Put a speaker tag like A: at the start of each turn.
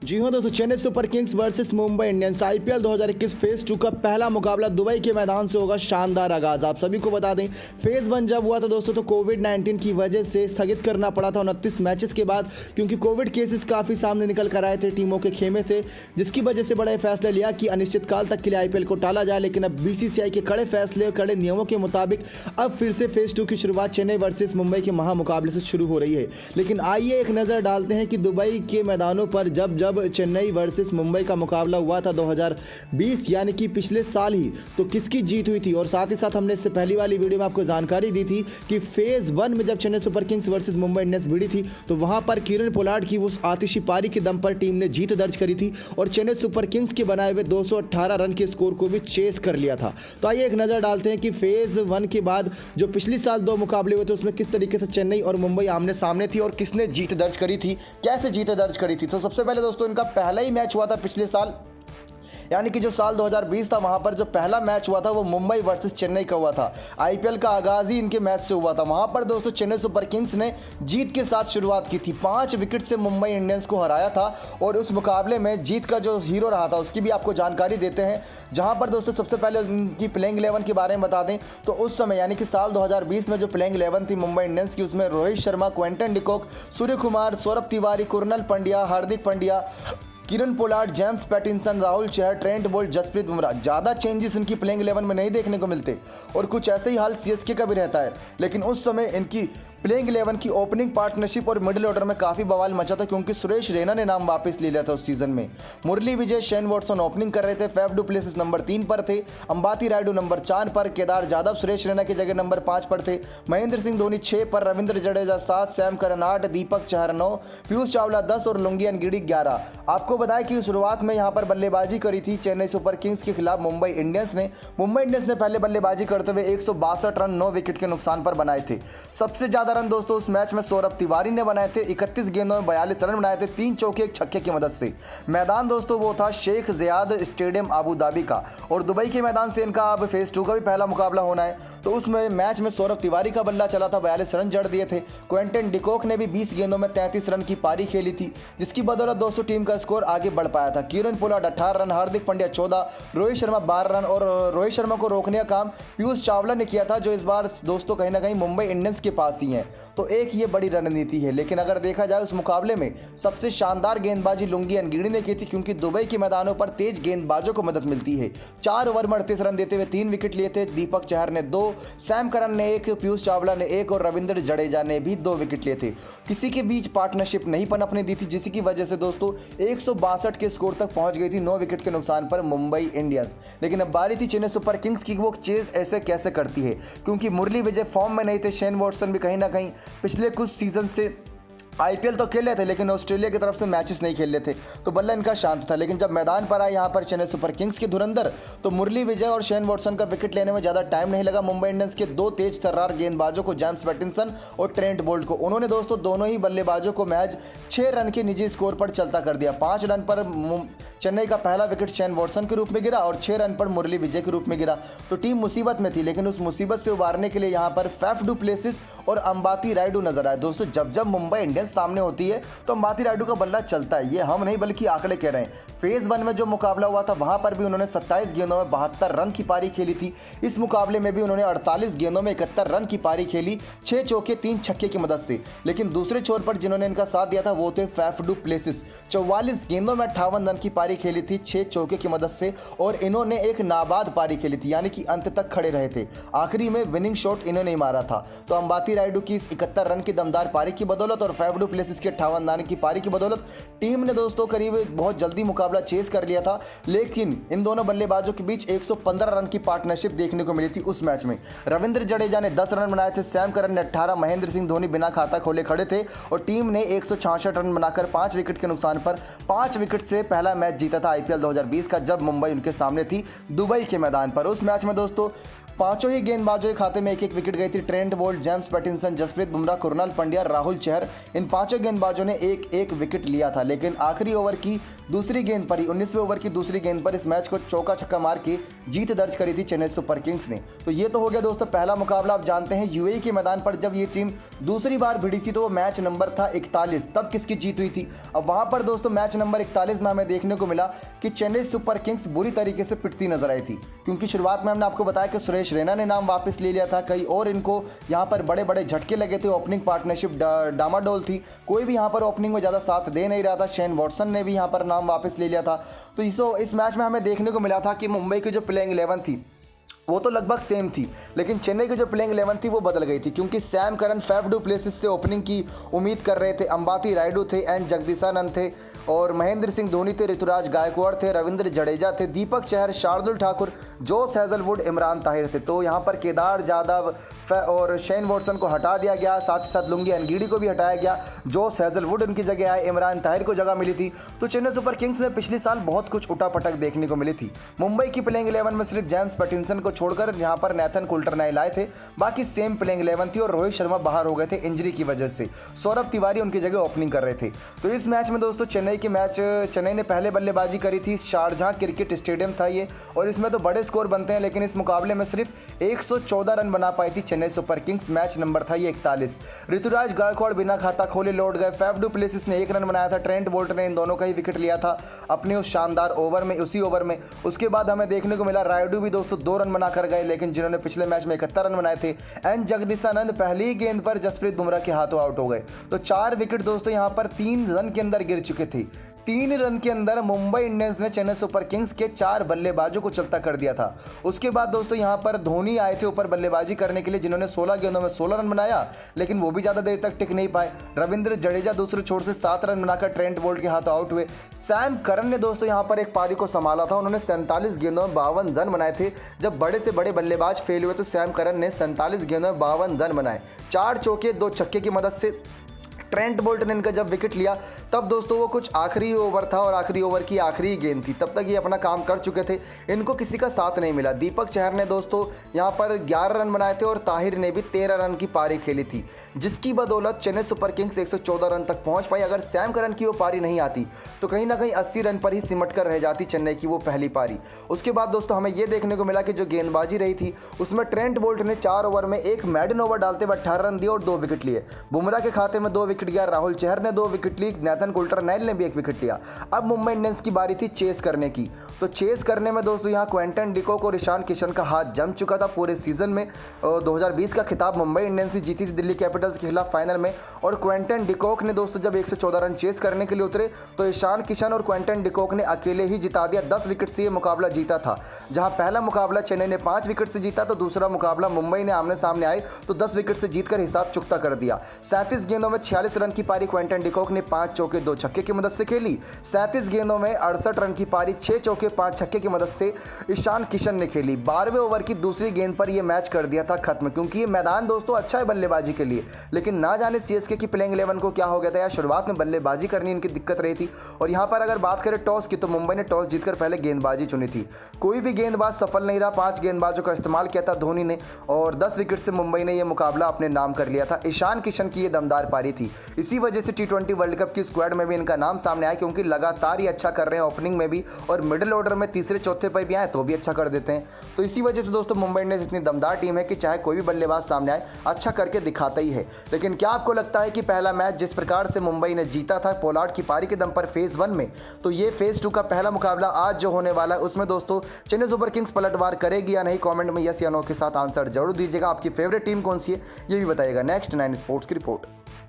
A: जी हाँ दोस्तों, Chennai Super Kings versus Mumbai Indians IPL 2021 phase 2 का पहला मुकाबला दुबई के मैदान से होगा। शानदार आगाज। आप सभी को बता दें, फेज 1 जब हुआ था दोस्तों तो कोविड-19 की वजह से स्थगित करना पड़ा था 29 मैचेस के बाद, क्योंकि कोविड केसेस काफ़ी सामने निकल कर आए थे टीमों के खेमे से, जिसकी वजह से बड़ा फैसला लिया कि अनिश्चितकाल तक के लिए आईपीएल को टाला जाए। लेकिन अब बीसीसीआई के कड़े फैसले और कड़े नियमों के मुताबिक अब फिर से फेज 2 की शुरुआत चेन्नई वर्सेस मुंबई के महामुकाबले से शुरू हो रही है। लेकिन आइए एक नज़र डालते हैं कि दुबई के मैदानों पर जब चेन्नई वर्सेस मुंबई का मुकाबला हुआ था 2020 यानी कि पिछले साल ही, तो किसकी जीत हुई थी। और साथ ही साथ हमने इससे पहली वाली वीडियो में आपको जानकारी दी थी कि फेज 1 में जब Chennai Super Kings versus Mumbai Indians भिड़ी थी तो वहां पर किरण पोलार्ड की उस आतिशी पारी के दम पर टीम ने जीत दर्ज करी थी और चेन्नई सुपर किंग्स के बनाए हुए 218 रन के स्कोर को भी चेस कर लिया था। तो आइए एक नज़र डालते हैं कि फेज 1 के बाद जो पिछली साल 2 मुकाबले हुए थे उसमें किस तरीके से चेन्नई और मुंबई आमने सामने थी और किसने जीत दर्ज करी थी, कैसे जीत दर्ज करी थी। तो सबसे पहले दोस्तों, इनका पहला ही मैच हुआ था पिछले साल, यानी कि जो साल 2020 था वहां पर जो पहला मैच हुआ था वो मुंबई वर्सेस चेन्नई का हुआ था। आईपीएल का आगाज ही इनके मैच से हुआ था। वहां पर दोस्तों चेन्नई सुपर किंग्स ने जीत के साथ शुरुआत की थी, 5 विकेट से मुंबई इंडियंस को हराया था। और उस मुकाबले में जीत का जो हीरो रहा था उसकी भी आपको जानकारी देते हैं, जहां पर दोस्तों सबसे पहले उनकी प्लेइंग 11 के बारे में बता दें तो उस समय यानी कि साल 2020 में जो प्लेइंग 11 थी मुंबई इंडियंस की, उसमें Rohit Sharma, Quinton de Kock, Surya Kumar, Saurabh Tiwary, Krunal Pandya, Hardik Pandya, Kieron Pollard, James Pattinson, Rahul Chahar, Trent Boult, Jasprit Bumrah. ज़्यादा चेंजेस इनकी प्लेइंग 11 में नहीं देखने को मिलते और कुछ ऐसे ही हाल सीएसके का भी रहता है। लेकिन उस समय इनकी प्लेइंग 11 की ओपनिंग पार्टनरशिप और मिडिल ऑर्डर में काफ़ी बवाल मचा था, क्योंकि सुरेश रैना ने नाम वापस ले लिया था उस सीजन में। Murali Vijay, Shane Watson opening कर रहे थे, फैफ डू प्लेसिस नंबर 3 पर थे, अंबाती रायडू नंबर 4 पर, केदार जाधव सुरेश रैना की जगह नंबर 5 पर थे, महेंद्र सिंह धोनी 6 पर, रविंद्र जडेजा 7, सैम करन 8, दीपक चहर 9, पीयूष चावला 10 और लुंगियन गिडी 11। आपको बताया कि शुरुआत में यहाँ पर बल्लेबाजी करी थी चेन्नई सुपर किंग्स के खिलाफ मुंबई इंडियंस ने। मुंबई इंडियंस ने पहले बल्लेबाजी करते हुए 162 रन 9 विकेट के नुकसान पर बनाए थे। सबसे ज्यादा रन दोस्तों उस मैच में सौरभ तिवारी ने बनाए थे, 31 गेंदों में 42 रन बनाए थे, 3 चौके 1 छक्के की मदद से। मैदान दोस्तों वो था Sheikh Zayed stadium Abu Dhabi का और दुबई के मैदान से इनका अब फेज 2 का भी पहला मुकाबला होना है। तो उसमें मैच में सौरभ तिवारी का बल्ला चला था, 42 रन जड़ दिए थे। क्विंटन डिकॉक ने भी 20 गेंदों में 33 रन की पारी खेली थी, जिसकी बदौलत दोस्तों टीम का स्कोर आगे बढ़ पाया था। Kieron Pollard 18 run, Hardik Pandya 14, Rohit Sharma 12 run और रोहित शर्मा को रोकने का काम पीयूष चावला ने किया था, जो इस बार दोस्तों कहीं ना कहीं मुंबई इंडियंस के पास ही है। तो एक ये बड़ी रणनीति है। लेकिन अगर देखा जाए उस मुकाबले में सबसे शानदार गेंदबाजी लुंगियन गिडी ने की थी, क्योंकि दुबई के मैदानों पर तेज गेंदबाजों को मदद मिलती है। 4 ओवर में 38 रन देते हुए 3 विकेट लिए थे। दीपक चहर ने 2, सैम करन ने 1, पीयूष चावला ने 1 और रविंद्र जडेजा ने भी 2 विकेट लिए थे। किसी के बीच पार्टनरशिप नहीं पनपने दी थी, जिसकी वजह से दोस्तों 162 के स्कोर तक पहुंच गई थी 9 विकेट के नुकसान पर मुंबई इंडियंस। लेकिन अब बारी थी चेन्नई सुपर किंग्स की, वो चेज ऐसे कैसे करती है, क्योंकि मुरली विजय फॉर्म में नहीं थे, शेन वॉटसन भी कहीं ना कहीं पिछले कुछ सीजन से आईपीएल तो खेल रहे थे लेकिन ऑस्ट्रेलिया की तरफ से मैचेस नहीं खेल रहे थे, तो बल्ला इनका शांत था। लेकिन जब मैदान पर आए यहाँ पर चेन्नई सुपर किंग्स के धुरंधर, तो मुरली विजय और शेन वॉटसन का विकेट लेने में ज़्यादा टाइम नहीं लगा। मुंबई इंडियंस के 2 तेज तर्रार गेंदबाजों को, जेम्स पैटिंसन और ट्रेंट बोल्ट को, उन्होंने दोस्तों दोनों ही बल्लेबाजों को मैच 6 रन के निजी स्कोर पर चलता कर दिया। 5 रन पर चेन्नई का पहला विकेट शेन वॉटसन के रूप में गिरा और 6 रन पर मुरली विजय के रूप में गिरा। तो टीम मुसीबत में थी, लेकिन उस मुसीबत से उबारने के लिए यहाँ पर फैफ डू प्लेसिस और अंबाती रायडू नजर आए। दोस्तों जब मुंबई इंडियंस सामने होती है तो अंबाती रायडू का बल्ला चलता है, ये हम नहीं बल्कि आंकड़े कह रहे हैं। फेज 1 में जो मुकाबला हुआ था वहां पर भी उन्होंने 27 गेंदों में 72 रन की पारी खेली थी। इस मुकाबले में भी उन्होंने 48 गेंदों में 71 रन की पारी खेली, 6 चौके 3 छक्के की मदद से। लेकिन दूसरे छोर पर जिन्होंने इनका साथ दिया था वो थे फैफ डू प्लेसिस। 44 गेंदों में 58 रन की पारी खेली थी 6 चौके की मदद से, और इन्होंने एक नाबाद पारी खेली थी, यानी कि अंत तक खड़े रहे थे। आखिरी में विनिंग शॉट इन्होंने ही मारा था। तो अंबाती रायडू की 71 रन की दमदार पारी की बदौलत और फैफ डू प्लेसिस के 58 रन की पारी की बदौलत टीम ने दोस्तों करीब बहुत जल्दी मुकाबला चेस कर लिया था। लेकिन इन दोनों बल्लेबाजों के बीच 115 रन की पार्टनरशिप देखने को मिली थी उस मैच में। रविंद्र जडेजा ने 10 रन बनाए थे, सैम करन ने 18, महेंद्र सिंह धोनी बिना खाता खोले खड़े थे और टीम ने 166 रन बनाकर 5 विकेट के नुकसान पर 5 विकेट से पहला मैच जीता था आईपीएल 2020 का, जब मुंबई उनके सामने थी दुबई के मैदान पर। उस मैच में दोस्तों पांचों ही गेंदबाजों के खाते में एक एक विकेट गई थी। Trent Boult, James Pattinson, Jasprit Bumrah, Krunal Pandya, Rahul Chahar, इन पांचों गेंदबाजों ने एक एक विकेट लिया था। लेकिन आखिरी ओवर की दूसरी गेंद पर ही 19वें ओवर की दूसरी गेंद पर इस मैच को चौका छक्का मार के जीत दर्ज करी थी चेन्नई सुपर किंग्स ने। तो ये तो हो गया दोस्तों पहला मुकाबला। आप जानते हैं यूएई के मैदान पर जब ये टीम दूसरी बार भिड़ी थी तो वो मैच नंबर था 41, तब किसकी जीत हुई थी। अब वहां पर दोस्तों मैच नंबर 41 में हमें देखने को मिला कि चेन्नई सुपर किंग्स बुरी तरीके से पिटती नजर आई थी, क्योंकि शुरुआत में हमने आपको बताया कि सुरेश रैना ने नाम वापस ले लिया था। कई और इनको यहाँ पर बड़े बड़े झटके लगे थे। ओपनिंग पार्टनरशिप डामाडोल थी, कोई भी यहाँ पर ओपनिंग में ज़्यादा साथ दे नहीं रहा था। शेन वॉटसन ने भी यहाँ पर नाम वापस ले लिया था। तो इस मैच में हमें देखने को मिला था कि मुंबई की जो प्लेइंग 11 थी वो तो लगभग सेम थी, लेकिन चेन्नई की जो प्लेइंग 11 थी वो बदल गई थी, क्योंकि Sam Curran, Faf du Plessis से ओपनिंग की उम्मीद कर रहे थे। अंबाती रायडू थे, एन जगदीशानंद थे, और महेंद्र सिंह धोनी थे, ऋतुराज गायकवाड़ थे, रविंद्र जडेजा थे, दीपक चहर, शार्दुल ठाकुर, जोस हैजलवुड, इमरान ताहिर थे। तो यहाँ पर केदार जाधव और शेन वॉटसन को हटा दिया गया, साथ ही साथ लुंगी अनगीडी को भी हटाया गया। जोस हैजलवुड उनकी जगह आए, इमरान ताहिर को जगह मिली थी। तो चेन्नई सुपर किंग्स में पिछले साल बहुत कुछ उठापटक देखने को मिली थी। मुंबई की प्लेइंग 11 में सिर्फ जेम्स पैटिंसन को छोड़कर यहाँ पर नेथन कुल्टर नए लाए थे, बाकी सेम प्लेइंग 11 थी। और रोहित शर्मा बाहर हो गए थे इंजरी की वजह से, सौरभ तिवारी उनकी जगह ओपनिंग कर रहे थे। तो इस मैच में दोस्तों चेन्नई ने पहले बल्लेबाजी करी थी। शारजाह क्रिकेट स्टेडियम था ये, और इसमें तो बड़े स्कोर बनते हैं, लेकिन इस मुकाबले में सिर्फ 114 रन बना पाई थी Chennai Super Kings. Match number था ये 41। ऋतुराज गायकवाड़ बिना खाता खोले लौट गए। फैफ डू प्लेसिस ने 1 रन बनाया था। ट्रेंट बोल्ट ने इन दोनों का ही विकेट लिया था अपने उस शानदार उसी ओवर में। उसके बाद हमें देखने को मिला रायडू भी दोस्तों 2 रन बनाकर गए, लेकिन जिन्होंने पिछले मैच में 71 रन बनाए थे, एन जगदीशानंद पहली गेंद पर जसप्रीत बुमराह के हाथों आउट हो गए। तो 4 विकेट दोस्तों यहां पर 3 रन के अंदर गिर चुके थे। 3 रन के अंदर मुंबई इंडियंस ने चेन्नई सुपर किंग्स के 4 बल्लेबाजों को चलता कर दिया था। उसके बाद दोस्तों यहां पर धोनी आए थे ऊपर बल्लेबाजी करने के लिए, जिन्होंने 16 गेंदों में 16 रन बनाया, लेकिन वो भी ज़्यादा देर तक टिक नहीं पाए। रविंद्र जडेजा दूसरे छोर से 7 रन बनाकर ट्रेंट बोल्ट के हाथों आउट हुए। सैम करन ने दोस्तों यहां पर एक पारी को संभाला था। उन्होंने 47 गेंदों में 52 रन बनाए थे। जब बड़े से बड़े बल्लेबाज फेल हुए तो सैम करन ने 47 गेंदों में 52 रन बनाए, 4 चौके 2 छक्के की मदद से। ट्रेंट बोल्ट ने इनका जब विकेट लिया तब दोस्तों वो कुछ आखिरी ओवर था और आखिरी ओवर की आखिरी गेंद थी, तब तक ये अपना काम कर चुके थे। इनको किसी का साथ नहीं मिला। दीपक चहर ने दोस्तों यहाँ पर 11 रन बनाए थे और ताहिर ने भी 13 रन की पारी खेली थी, जिसकी बदौलत चेन्नई सुपर किंग्स 114 रन तक पहुंच पाई। अगर सैम करन की वो पारी नहीं आती तो कहीं ना कहीं 80 रन पर ही सिमट कर रह जाती चेन्नई की वो पहली पारी। उसके बाद दोस्तों हमें ये देखने को मिला कि जो गेंदबाजी रही थी उसमें ट्रेंट बोल्ट ने 4 ओवर में एक मैडन ओवर डालते हुए 18 रन दिए और 2 विकेट लिए। बुमराह के खाते में 2 विकेट गया, राहुल चहर ने 2 विकेट ली, नेथन कुल्टर नैल ने भी 1 विकेट लिया। अब मुंबई इंडियंस की बारी थी चेस करने की। तो चेस करने में दोस्तों यहाँ क्विंटन डिकॉक और ईशान किशन का हाथ जम चुका था। पूरे सीजन में 2020 का खिताब मुंबई इंडियंस ने जीती थी दिल्ली कैपिटल्स के खिलाफ फाइनल में, और क्विंटन डिकॉक ने दोस्तों जब 114 रन चेस करने के लिए उतरे तो ईशान किशन और क्विंटन डिकॉक ने अकेले ही जिता दिया। 10 विकेट से ये मुकाबला जीता था। जहां पहला मुकाबला चेन्नई ने 5 विकेट से जीता तो दूसरा मुकाबला मुंबई ने आमने सामने आए तो 10 विकेट से जीतकर हिसाब चुकता कर दिया। 37 गेंदों में 46 रन की पारी क्विंटन डिकॉक ने 5 चौके 2 छक्के की मदद से खेली। 37 गेंदों में 68 रन की पारी 6 चौके 5 छक्के की मदद से ईशान किशन ने खेली। 12वें ओवर की दूसरी गेंद पर यह मैच कर दिया था खत्म, क्योंकि ये मैदान दोस्तों अच्छा है बल्लेबाजी के लिए, लेकिन ना जाने सीएसके की प्लेइंग 11 को क्या हो गया था। या शुरुआत में बल्लेबाजी करनी इनकी दिक्कत रही थी, और यहाँ पर अगर बात करें टॉस की तो मुंबई ने टॉस जीतकर पहले गेंदबाजी चुनी थी। कोई भी गेंदबाज सफल नहीं रहा। 5 गेंदबाजों का इस्तेमाल किया था धोनी ने, और 10 विकेट से मुंबई ने यह मुकाबला अपने नाम कर लिया था। ईशान किशन की यह दमदार पारी थी। इसी वजह से T20 वर्ल्ड कप की स्क्वाड में भी इनका नाम सामने आया, क्योंकि लगातार ही अच्छा कर रहे हैं ओपनिंग में भी, और मिडिल ऑर्डर में तीसरे चौथे पर भी आए तो भी अच्छा कर देते हैं। तो इसी वजह से दोस्तों मुंबई इंडियंस इतनी दमदार टीम है कि चाहे कोई भी बल्लेबाज सामने आए अच्छा करके दिखाता ही है। लेकिन क्या आपको लगता है कि पहला मैच जिस प्रकार से मुंबई ने जीता था पोलार्ड की पारी के दम पर फेज 1 में, तो ये फेज 2 का पहला मुकाबला आज जो होने वाला है उसमें दोस्तों चेन्नई सुपर किंग्स पलटवार करेगी या नहीं? कमेंट में यस या नो के साथ आंसर जरूर दीजिएगा। आपकी फेवरेट टीम कौन सी है ये भी बताइएगा। नेक्स्ट 9 स्पोर्ट्स की रिपोर्ट।